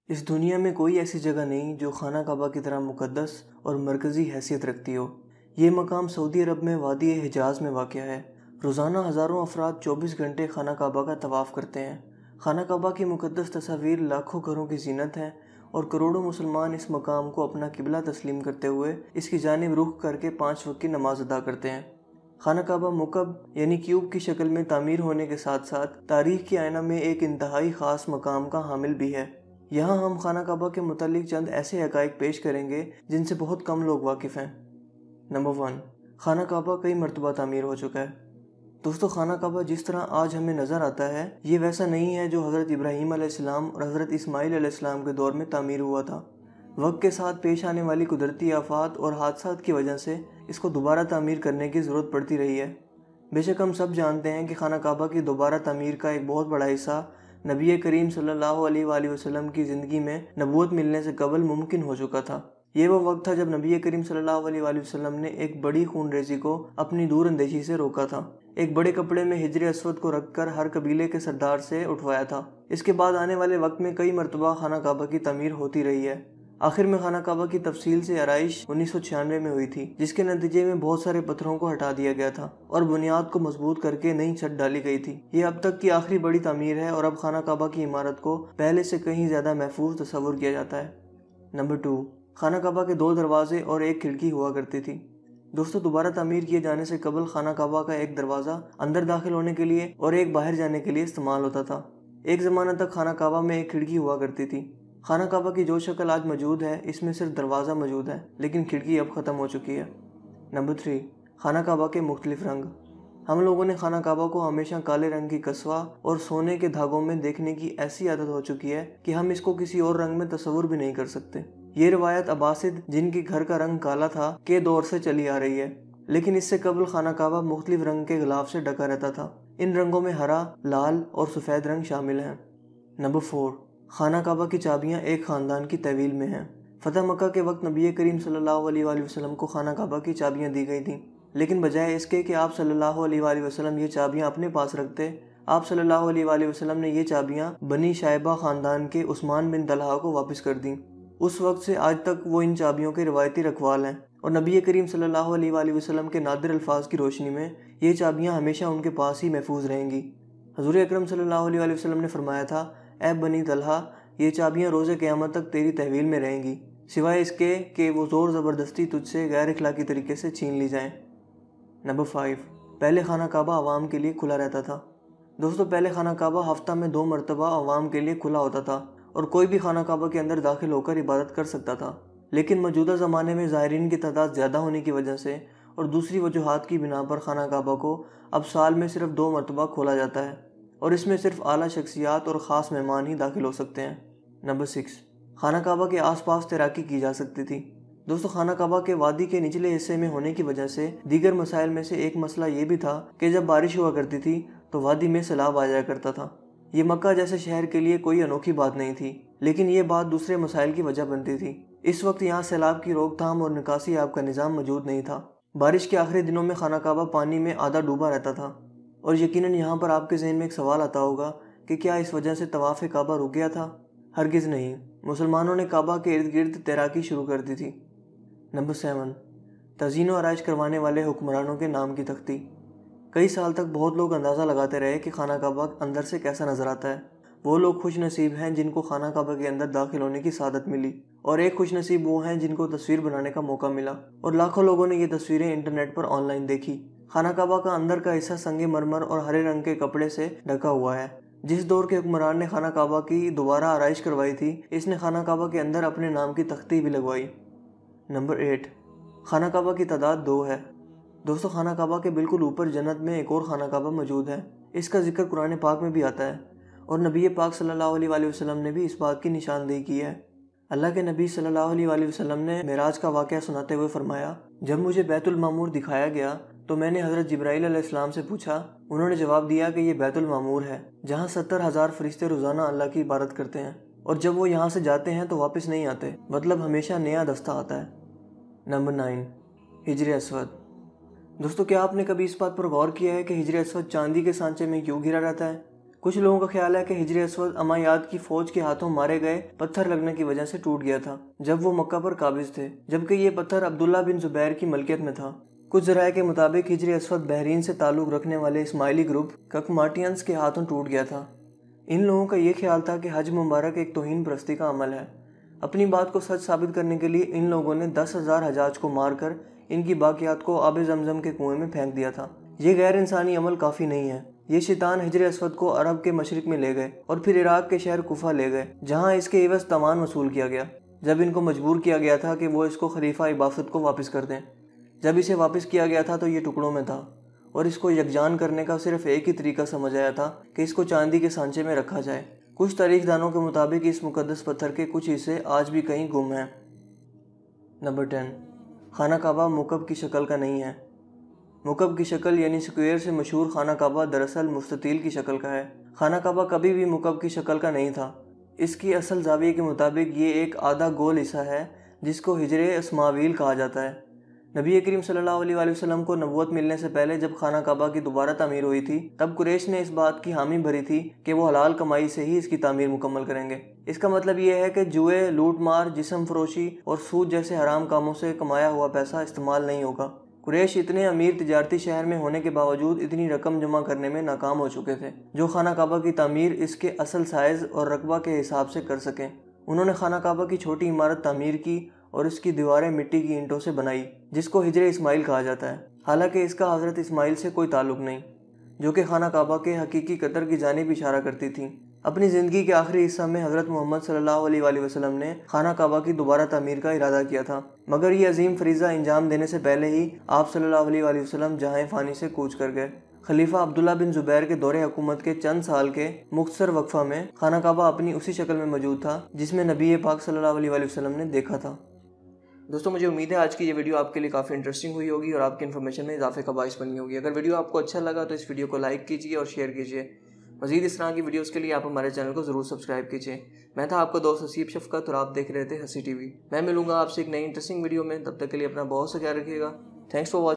اس دنیا میں کوئی ایسی جگہ نہیں جو خانہ کعبہ کی طرح مقدس اور مرکزی حیثیت رکھتی ہو۔ یہ مقام سعودی عرب میں وادی حجاز میں واقع ہے۔ روزانہ ہزاروں افراد 24 گھنٹے خانہ کعبہ کا طواف کرتے ہیں۔ خانہ کعبہ کی مقدس تصاویر لاکھوں گھروں کی زینت ہیں اور کروڑوں مسلمان اس مقام کو اپنا قبلہ تسلیم کرتے ہوئے اس کی جانب رخ کر کے 5 وقت کی نماز ادا کرتے ہیں۔ خانہ کعبہ مکعب یعنی کیوب کی شکل میں تعمیر ہونے کے ساتھ ساتھ تاریخ کے آئینہ میں ایک انتہائی خاص مقام کا حامل بھی ہے۔ یہاں ہم خانہ کعبہ کے متعلق چند ایسے حقائق پیش کریں گے جن سے بہت کم لوگ واقف ہیں۔ نمبر 1، خانہ کعبہ کئی مرتبہ تعمیر ہو چکا ہے۔ دوستو، خانہ کعبہ جس طرح آج ہمیں نظر آتا ہے یہ ویسا نہیں ہے جو حضرت ابراہیم علیہ السلام اور حضرت اسماعیل علیہ السلام کے دور میں تعمیر ہوا تھا۔ وقت کے ساتھ پیش آنے والی قدرتی آفات اور حادثات کی وجہ سے اس کو دوبارہ تعمیر کرنے کی ضرورت پڑتی رہی ہے۔ بے شک ہم سب جانتے ہیں کہ خانہ کعبہ کی دوبارہ تعمیر کا ایک بہت بڑا حصہ نبی کریم صلی اللہ علیہ وآلہ وسلم کی زندگی میں نبوت ملنے سے قبل ممکن ہو چکا تھا۔ یہ وہ وقت تھا جب نبی کریم صلی اللہ علیہ وآلہ وسلم نے ایک بڑی خون ریزی کو اپنی دور اندیشی سے روکا تھا۔ ایک بڑے کپڑے میں حجر اسود کو رکھ کر ہر قبیلے کے سردار سے اٹھوایا تھا۔ اس کے بعد آنے والے وقت میں کئی مرتبہ خانہ کعبہ کی تعمیر ہوتی رہی ہے۔ آخر میں خانہ کعبہ کی تفصیل سے آرائش 1996 میں ہوئی تھی، جس کے نتیجے میں بہت سارے پتھروں کو ہٹا دیا گیا تھا اور بنیاد کو مضبوط کر کے نئی چھت ڈالی گئی تھی۔ یہ اب تک کی آخری بڑی تعمیر ہے اور اب خانہ کعبہ کی عمارت کو پہلے سے کہیں زیادہ محفوظ تصور کیا جاتا ہے۔ نمبر 2، خانہ کعبہ کے 2 دروازے اور ایک کھڑکی ہوا کرتی تھی۔ دوستو، دوبارہ تعمیر کیے جانے سے قبل خانہ کعبہ کا ایک دروازہ اندر داخل ہونے کے لیے اور ایک باہر جانے کے لیے استعمال ہوتا تھا۔ ایک زمانہ تک خانہ کعبہ میں ایک کھڑکی ہوا کرتی تھی۔ خانہ کعبہ کی جو شکل آج موجود ہے اس میں صرف دروازہ موجود ہے، لیکن کھڑکی اب ختم ہو چکی ہے۔ نمبر 3، خانہ کعبہ کے مختلف رنگ۔ ہم لوگوں نے خانہ کعبہ کو ہمیشہ کالے رنگ کی کسوہ اور سونے کے دھاگوں میں دیکھنے کی ایسی عادت ہو چکی ہے کہ ہم اس کو کسی اور رنگ میں تصور بھی نہیں کر سکتے۔ یہ روایت عباسد، جن کی گھر کا رنگ کالا تھا، کے دور سے چلی آ رہی ہے، لیکن اس سے قبل خانہ کعبہ مختلف رنگ کے غلاف سے ڈھکا رہتا تھا۔ ان رنگوں میں ہرا، لال اور سفید رنگ شامل ہیں۔ نمبر 4، خانہ کعبہ کی چابیاں ایک خاندان کی تحویل میں ہیں۔ فتح مکہ کے وقت نبی کریم صلی اللہ علیہ وآلہ وسلم کو خانہ کعبہ کی چابیاں دی گئی تھیں، لیکن بجائے اس کے کہ آپ صلی اللہ علیہ وآلہ وسلم یہ چابیاں اپنے پاس رکھتے، آپ صلی اللہ علیہ وآلہ وسلم نے یہ چابیاں بنی شائبہ خاندان کے عثمان بن طلحہ کو واپس کر دیں۔ اس وقت سے آج تک وہ ان چابیوں کے روایتی رکھوال ہیں اور نبی کریم صلی اللہ علیہ وآلہ وسلم کے نادر الفاظ کی روشنی میں یہ چابیاں ہمیشہ ان کے پاس ہی محفوظ رہیں گی۔ حضور اکرم صلی اللہ علیہ وآلہ وسلم نے فرمایا تھا، اے بنی طلحہ، یہ چابیاں روز قیامت تک تیری تحویل میں رہیں گی، سوائے اس کے کہ وہ زور زبردستی تجھ سے غیر اخلاقی طریقے سے چھین لی جائیں۔ نمبر 5، پہلے خانہ کعبہ عوام کے لیے کھلا رہتا تھا۔ دوستو، پہلے خانہ کعبہ ہفتہ میں 2 مرتبہ عوام کے لیے کھلا ہوتا تھا اور کوئی بھی خانہ کعبہ کے اندر داخل ہو کر عبادت کر سکتا تھا، لیکن موجودہ زمانے میں زائرین کی تعداد زیادہ ہونے کی وجہ سے اور دوسری وجوہات کی بنا پر خانہ کعبہ کو اب سال میں صرف 2 مرتبہ کھولا جاتا ہے اور اس میں صرف اعلیٰ شخصیات اور خاص مہمان ہی داخل ہو سکتے ہیں۔ نمبر 6، خانہ کعبہ کے آس پاس تیراکی کی جا سکتی تھی۔ دوستو، خانہ کعبہ کے وادی کے نچلے حصے میں ہونے کی وجہ سے دیگر مسائل میں سے ایک مسئلہ یہ بھی تھا کہ جب بارش ہوا کرتی تھی تو وادی میں سیلاب آ جایا کرتا تھا۔ یہ مکہ جیسے شہر کے لیے کوئی انوکھی بات نہیں تھی، لیکن یہ بات دوسرے مسائل کی وجہ بنتی تھی۔ اس وقت یہاں سیلاب کی روک تھام اور نکاسی آب کا نظام موجود نہیں تھا۔ بارش کے آخری دنوں میں خانہ کعبہ پانی میں آدھا ڈوبا رہتا تھا، اور یقیناً یہاں پر آپ کے ذہن میں ایک سوال آتا ہوگا کہ کیا اس وجہ سے طواف کعبہ رک گیا تھا؟ ہرگز نہیں، مسلمانوں نے کعبہ کے ارد گرد تیراکی شروع کر دی تھی۔ نمبر 7، تزئین و آرائش کروانے والے حکمرانوں کے نام کی تختی۔ کئی سال تک بہت لوگ اندازہ لگاتے رہے کہ خانہ کعبہ اندر سے کیسا نظر آتا ہے۔ وہ لوگ خوش نصیب ہیں جن کو خانہ کعبہ کے اندر داخل ہونے کی سعادت ملی، اور ایک خوش نصیب وہ ہیں جن کو تصویر بنانے کا موقع ملا، اور لاکھوں لوگوں نے یہ تصویریں انٹرنیٹ پر آن لائن دیکھی۔ خانہ کعبہ کا اندر کا حصہ سنگ مرمر اور ہرے رنگ کے کپڑے سے ڈھکا ہوا ہے۔ جس دور کے حکمران نے خانہ کعبہ کی دوبارہ آرائش کروائی تھی، اس نے خانہ کعبہ کے اندر اپنے نام کی تختی بھی لگوائی۔ نمبر 8، خانہ کعبہ کی تعداد 2 ہے۔ دوستو، خانہ کعبہ کے بالکل اوپر جنت میں ایک اور خانہ کعبہ موجود ہے۔ اس کا ذکر قرآن پاک میں بھی آتا ہے، اور نبی پاک صلی اللہ علیہ وآلہ وسلم نے بھی اس بات کی نشاندہی کی ہے۔ اللہ کے نبی صلی اللہ علیہ وآلہ وسلم نے معراج کا واقعہ سناتے ہوئے فرمایا، جب مجھے بیت المعمور دکھایا گیا تو میں نے حضرت جبرائیل علیہ السلام سے پوچھا۔ انہوں نے جواب دیا کہ یہ بیت المعمور ہے، جہاں 70,000 فرشتے روزانہ اللہ کی عبادت کرتے ہیں، اور جب وہ یہاں سے جاتے ہیں تو واپس نہیں آتے، مطلب ہمیشہ نیا دستہ آتا ہے۔ نمبر 9، حجر اسود۔ دوستو کیا آپ نے کبھی اس بات پر غور کیا ہے کہ حجر اسود چاندی کے سانچے میں کیوں گھرا رہتا ہے؟ کچھ لوگوں کا خیال ہے کہ حجر اسود امویاد کی فوج کے ہاتھوں مارے گئے پتھر لگنے کی وجہ سے ٹوٹ گیا تھا جب وہ مکہ پر قابض تھے، جبکہ یہ پتھر عبداللہ بن زبیر کی ملکیت میں تھا۔ کچھ ذرائع کے مطابق حجر اسود بحرین سے تعلق رکھنے والے اسماعیلی گروپ ککماٹینز کے ہاتھوں ٹوٹ گیا تھا۔ ان لوگوں کا یہ خیال تھا کہ حج مبارک ایک توہین پرستی کا عمل ہے۔ اپنی بات کو سچ ثابت کرنے کے لیے ان لوگوں نے 10,000 حجاج کو مار کر ان کی باقیات کو آب زمزم کے کنویں میں پھینک دیا تھا۔ یہ غیر انسانی عمل کافی نہیں ہے۔ یہ شیطان حجر اسود کو عرب کے مشرق میں لے گئے اور پھر عراق کے شہر کوفہ لے گئے، جہاں اس کے عوض تاوان وصول کیا گیا، جب ان کو مجبور کیا گیا تھا کہ وہ اس کو خلیفہ عباسط کو واپس کر دیں۔ جب اسے واپس کیا گیا تھا تو یہ ٹکڑوں میں تھا، اور اس کو یکجان کرنے کا صرف ایک ہی طریقہ سمجھ آیا تھا کہ اس کو چاندی کے سانچے میں رکھا جائے۔ کچھ تاریخ دانوں کے مطابق اس مقدس پتھر کے کچھ حصے آج بھی کہیں گم ہیں۔ نمبر 10، خانہ کعبہ مکعب کی شکل کا نہیں ہے۔ مکعب کی شکل یعنی سکوئر سے مشہور خانہ کعبہ دراصل مستطیل کی شکل کا ہے۔ خانہ کعبہ کبھی بھی مکعب کی شکل کا نہیں تھا۔ اس کی اصل زاویے کے مطابق یہ ایک آدھا گول حصہ ہے جس کو حجر اسماعیل کہا جاتا ہے۔ نبی کریم صلی اللہ علیہ وسلم کو نبوت ملنے سے پہلے جب خانہ کعبہ کی دوبارہ تعمیر ہوئی تھی، تب قریش نے اس بات کی حامی بھری تھی کہ وہ حلال کمائی سے ہی اس کی تعمیر مکمل کریں گے۔ اس کا مطلب یہ ہے کہ جوئے، لوٹ مار، جسم فروشی اور سود جیسے حرام کاموں سے کمایا ہوا پیسہ استعمال نہیں ہوگا۔ قریش اتنے امیر تجارتی شہر میں ہونے کے باوجود اتنی رقم جمع کرنے میں ناکام ہو چکے تھے جو خانہ کعبہ کی تعمیر اس کے اصل سائز اور رقبہ کے حساب سے کر سکیں۔ انہوں نے خانہ کعبہ کی چھوٹی عمارت تعمیر کی اور اس کی دیواریں مٹی کی اینٹوں سے بنائی، جس کو حجر اسماعیل کہا جاتا ہے، حالانکہ اس کا حضرت اسماعیل سے کوئی تعلق نہیں، جو کہ خانہ کعبہ کے حقیقی قطر کی جانب اشارہ کرتی تھیں۔ اپنی زندگی کے آخری حصہ میں حضرت محمد صلی اللہ علیہ وسلم نے خانہ کعبہ کی دوبارہ تعمیر کا ارادہ کیا تھا، مگر یہ عظیم فریضہ انجام دینے سے پہلے ہی آپ صلی اللہ علیہ وسلم جہاں فانی سے کوچ کر گئے۔ خلیفہ عبداللہ بن زبیر کے دور حکومت کے چند سال کے مختصر وقفہ میں خانہ کعبہ اپنی اسی شکل میں موجود تھا جس میں نبی پاک صلی اللہ علیہ وسلم نے دیکھا تھا۔ دوستوں مجھے امید ہے آج کی یہ ویڈیو آپ کے لیے کافی انٹرسٹنگ ہوئی ہوگی اور آپ کی انفارمیشن میں اضافے کا باعث بنی ہوگی۔ اگر ویڈیو آپ کو اچھا لگا تو اس ویڈیو کو لائک کیجیے اور شیئر کیجیے۔ مزید اس طرح کی ویڈیوز کے لیے آپ ہمارے چینل کو ضرور سبسکرائب کیجیے۔ میں تھا آپ کا دوست حسیب شفقت اور آپ دیکھ رہے تھے ہنسی ٹی وی۔ میں ملوں گا آپ سے ایک نئی انٹرسٹنگ ویڈیو میں، تب تک کے لیے اپنا بہت سا خیال رکھیے گا۔ Thanks for watching.